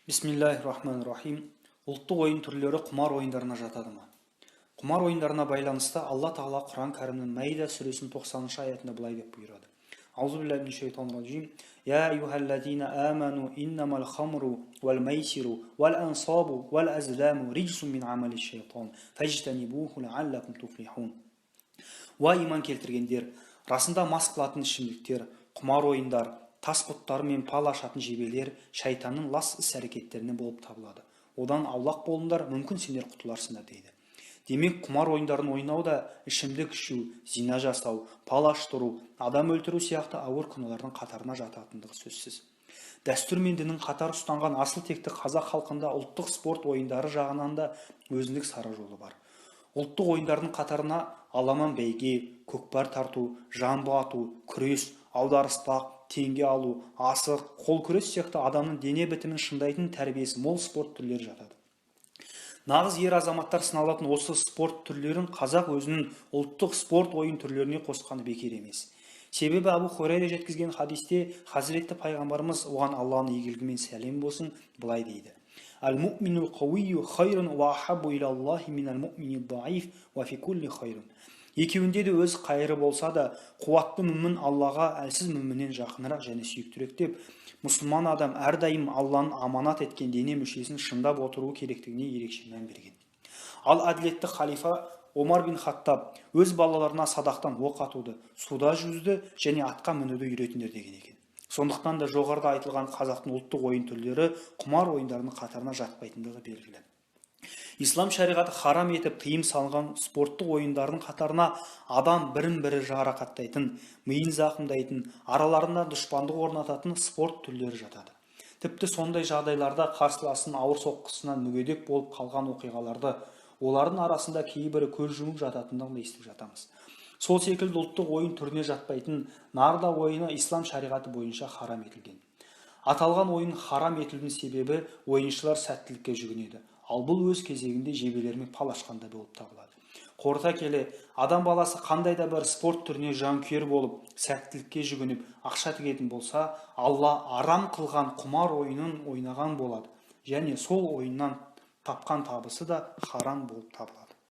Бисмиллахир-рахманир-рахим. Ұлттық ойын түрлері құмар ойындарына жатады ма? Құмар ойындарына байланысты Алла Тағала Құран кәрімнің Маида сүресінің 90-шы аятында былай деп бұйырады. Аузу биллахи минаш шайтанир раджим. Я айюхаллазина аману иннамал хамру вал майсиру вал ансабу вал азламу риджсун мин амали шайтан фажтанибуху лааллакум туфлихун. Уа иман келтіргендер, расында мас қылатын ішімдіктер, құмар ойындар, тас бұттары мен пал ашатын жебелер шайтанның лас іс-әрекеттерінен болып табылады. Одан аулақ болыңдар, мүмкін сендер құтыларсыңдар дейді. Демек, құмар ойындарын ойнау да ішімдік ішу, зина жасау, пал аштыру, адам өлтіру сияқты ауыр күнәлардың қатарына жататындығы сөзсіз. Дәстүр мен діннің қатар ұстанған асыл текті қазақ халқында ұлттық спорт ойындары жағынан да өзіндік сара жолы бар. Ұлттық ойындардың қатарына аламан бәйге, көкпар тарту, жамбы ату, күрес, аударыспақ, теңге алу, асық, қол күрес сияқты адамның дене бітімін шыңдайтын тәрбиесі мол спорт түрлері жатады. Нағыз ер азаматтар сыналатын осы спорт түрлерін қазақ өзінің ұлттық спорт ойын түрлеріне қосқаны бекер емес. Себебі Абу Хурайра жеткізген хадисте Хазіретті пайғамбарымыз, оған Алланың игілігімен сәлем болсын, былай дейді: Ал-му'минул қауию хайрун ва ахаббу илаллахи минал му'мини даиф ва фи кулли хайрун. Екеуінде де өз қайыры болса да, қуатты мүмін Аллаға әлсіз мүміннен жақынырақ және сүйіктірек деп, мұсылман адам әрдайым Алланың аманат еткен дене мүшесін шындап отыруы керектігіне ерекше мән берген. Ал әділетті халифа Омар бин Хаттаб өз балаларына садақтан оқ атуды, суда жүзуді және атқа мінуді үйретіңдер деген екен. Сондықтан да жоғарыда айтылған қазақтың ұлттық ойын түрлері құмар ойындарының қатарына жатпайтындығы белгілі. Ислам шариғаты харам етіп тыйым салған спорттық ойындардың қатарына адам бірін-бірі жарақаттайтын, миын зақымдайтын, араларында дұшпандық орнататын спорт түрлері жатады. Тіпті сондай жағдайларда қарсыласының ауыр соққысынан мүгедек болып қалған оқиғаларды, олардың арасында кейбірі көз жұмып жататындығын естіп жатамыз. Сол секілді ұлттық ойын түріне жатпайтын нарда ойыны ислам шариғаты бойынша харам етілген. Аталған ойын харам етілудің себебі ойыншылар сәттілікке жүгінеді, ал бұл өз кезегінде жебелермен пал ашқанда болып табылады. Қорыта келе, адам баласы қандай да бір спорт түріне жанкүйер болып, сәттілікке жүгініп, ақша тігетін болса, Алла арам қылған құмар ойынын ойнаған болады, және сол ойыннан тапқан табысы да харам болып табылады.